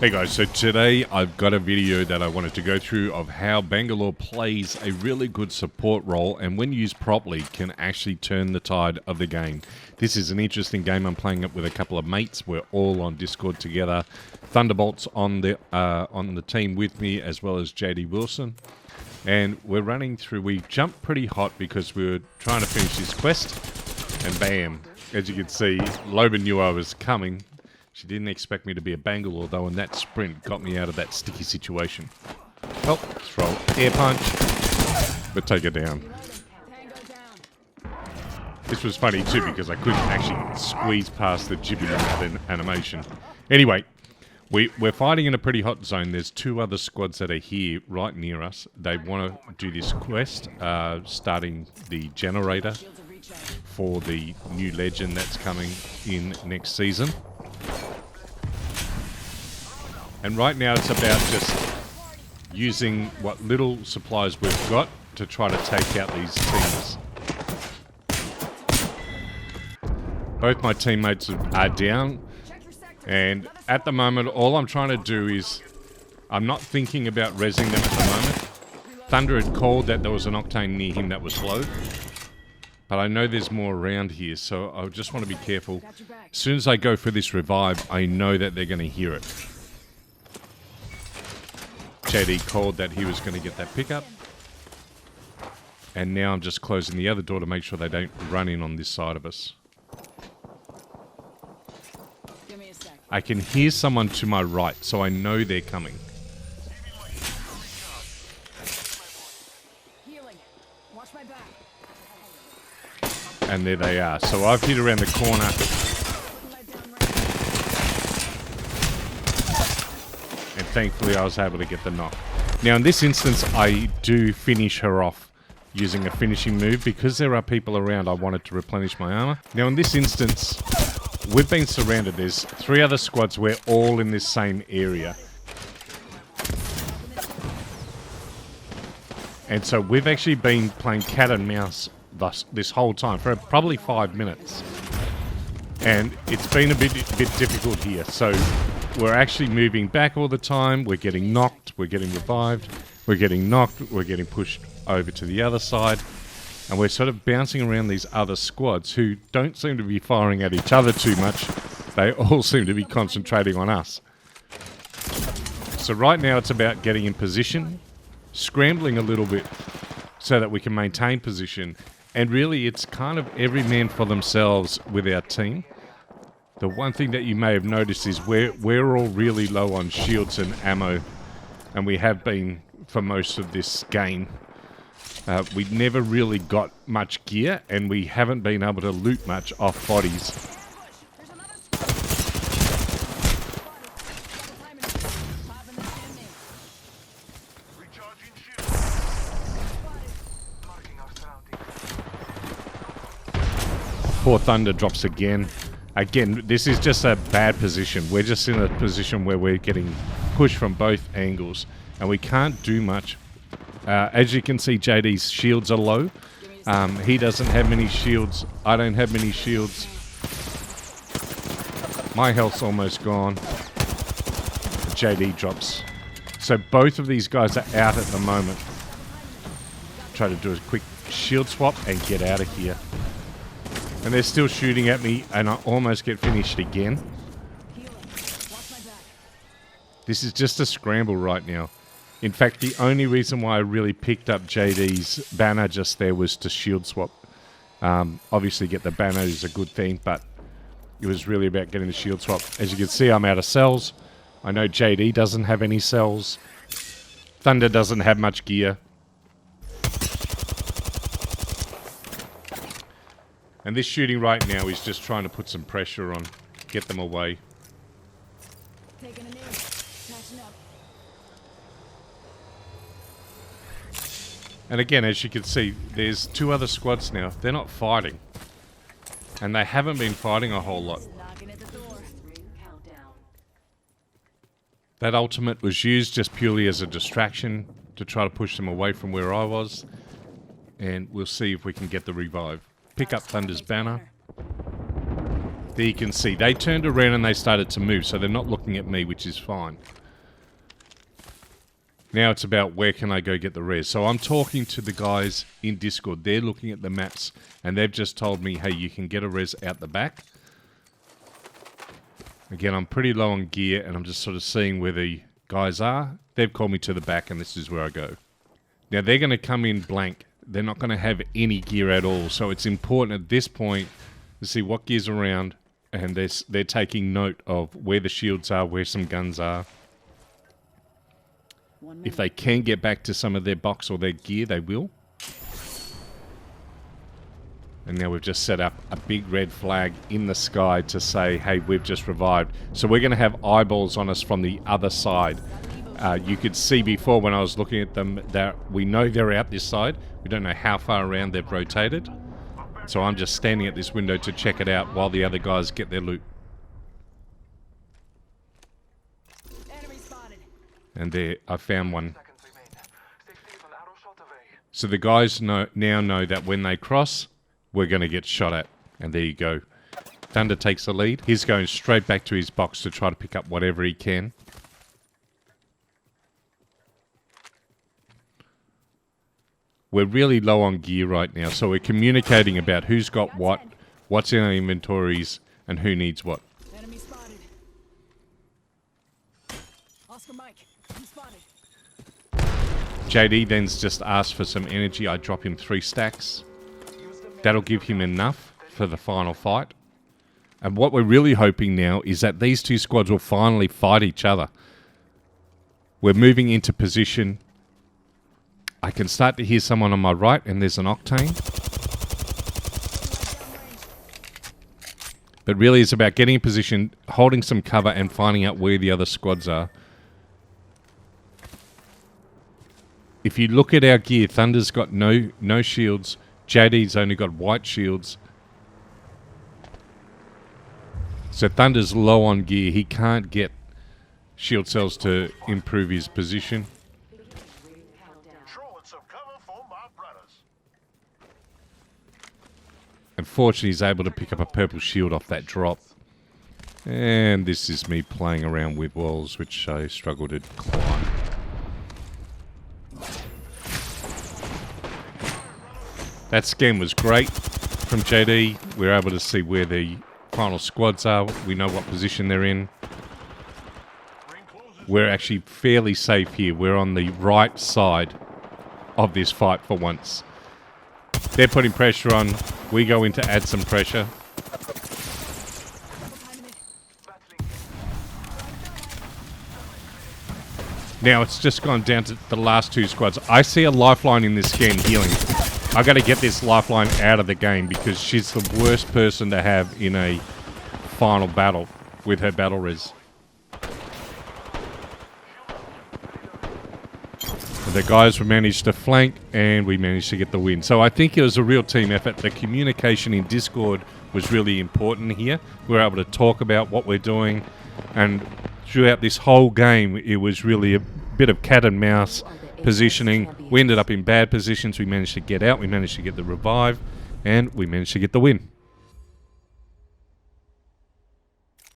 Hey guys, so today I've got a video that I wanted to go through of how Bangalore plays a really good support role and when used properly can actually turn the tide of the game. This is an interesting game. I'm playing it with a couple of mates. We're all on Discord together. Thunderbolt's on the team with me, as well as JD Wilson. And we're running through. We jumped pretty hot because we were trying to finish this quest. And bam, as you can see, Loba knew I was coming. She didn't expect me to be a Bangalore though, and that sprint got me out of that sticky situation. Oh, throw air punch, but take her down. This was funny too because I couldn't actually squeeze past the jibbing animation. Anyway, we're fighting in a pretty hot zone. There's two other squads that are here right near us. They want to do this quest, starting the generator for the new legend that's coming in next season. And right now it's about just using what little supplies we've got to try to take out these teams. Both my teammates are down, and at the moment all I'm trying to do is, I'm not thinking about rezzing them at the moment. Thunder had called that there was an octane near him that was low, but I know there's more around here, so I just want to be careful. As soon as I go for this revive, I know that they're going to hear it. JD called that he was going to get that pickup. And now I'm just closing the other door to make sure they don't run in on this side of us. Give me a sec. I can hear someone to my right, so I know they're coming. Healing. Watch my back. And there they are. So I've hit around the corner. And thankfully I was able to get the knock. Now in this instance I do finish her off using a finishing move. Because there are people around, I wanted to replenish my armor. Now in this instance we've been surrounded. There's three other squads. We're all in this same area. And so we've actually been playing cat and mouse this whole time for probably 5 minutes. And it's been a bit difficult here. So we're actually moving back all the time. We're getting knocked. We're getting revived. We're getting knocked. We're getting pushed over to the other side. And we're sort of bouncing around these other squads who don't seem to be firing at each other too much. They all seem to be concentrating on us. So right now it's about getting in position, scrambling a little bit so that we can maintain position. And really it's kind of every man for themselves with our team. The one thing that you may have noticed is we're all really low on shields and ammo, and we have been for most of this game. We never really got much gear, and we haven't been able to loot much off bodies. Poor Thunder drops again. Again, this is just a bad position. We're just in a position where we're getting pushed from both angles, and we can't do much. As you can see, JD's shields are low. He doesn't have many shields. I don't have many shields. My health's almost gone. JD drops. So both of these guys are out at the moment. Try to do a quick shield swap and get out of here. And they're still shooting at me, and I almost get finished again. This is just a scramble right now. In fact, the only reason why I really picked up JD's banner just there was to shield swap. Obviously, get the banner is a good thing, but it was really about getting the shield swap. As you can see, I'm out of cells. I know JD doesn't have any cells. Thunder doesn't have much gear. And this shooting right now is just trying to put some pressure on, get them away. Taking a knee. Catching up. And again, as you can see, there's two other squads now. They're not fighting. And they haven't been fighting a whole lot. Knocking at the door. That ultimate was used just purely as a distraction to try to push them away from where I was. And we'll see if we can get the revive. Pick up Thunder's banner. There you can see. They turned around and they started to move, so they're not looking at me, which is fine. Now it's about where can I go get the res. So I'm talking to the guys in Discord. They're looking at the maps, and they've just told me, hey, you can get a res out the back. Again, I'm pretty low on gear, and I'm just sort of seeing where the guys are. They've called me to the back, and this is where I go. Now, they're going to come in blank. They're not going to have any gear at all. So it's important at this point to see what gear's around, and they're taking note of where the shields are, where some guns are. If they can get back to some of their box or their gear, they will. And now we've just set up a big red flag in the sky to say, hey, we've just revived. So we're going to have eyeballs on us from the other side. You could see before when I was looking at them that we know they're out this side. We don't know how far around they've rotated. So I'm just standing at this window to check it out while the other guys get their loot. And there, I found one. So the guys now know that when they cross, we're going to get shot at. And there you go. Thunder takes the lead. He's going straight back to his box to try to pick up whatever he can. We're really low on gear right now, so we're communicating about who's got what, what's in our inventories, and who needs what. Enemy spotted. Oscar Mike, I'm spotted. JD then's just asked for some energy. I drop him 3 stacks. That'll give him enough for the final fight. And what we're really hoping now is that these two squads will finally fight each other. We're moving into position. I can start to hear someone on my right, and there's an Octane. But really it's about getting in position, holding some cover, and finding out where the other squads are. If you look at our gear, Thunder's got no shields. JD's only got white shields. So Thunder's low on gear. He can't get shield cells to improve his position. Unfortunately, he's able to pick up a purple shield off that drop. And this is me playing around with walls, which I struggle to climb. That scan was great from JD. We're able to see where the final squads are. We know what position they're in. We're actually fairly safe here. We're on the right side of this fight for once. They're putting pressure on. We go in to add some pressure. Now it's just gone down to the last 2 squads. I see a lifeline in this scan healing. I got to get this lifeline out of the game because she's the worst person to have in a final battle with her battle res. The guys managed to flank, and we managed to get the win. So I think it was a real team effort. The communication in Discord was really important here. We were able to talk about what we're doing, and throughout this whole game, it was really a bit of cat and mouse positioning. We ended up in bad positions. We managed to get out. We managed to get the revive, and we managed to get the win.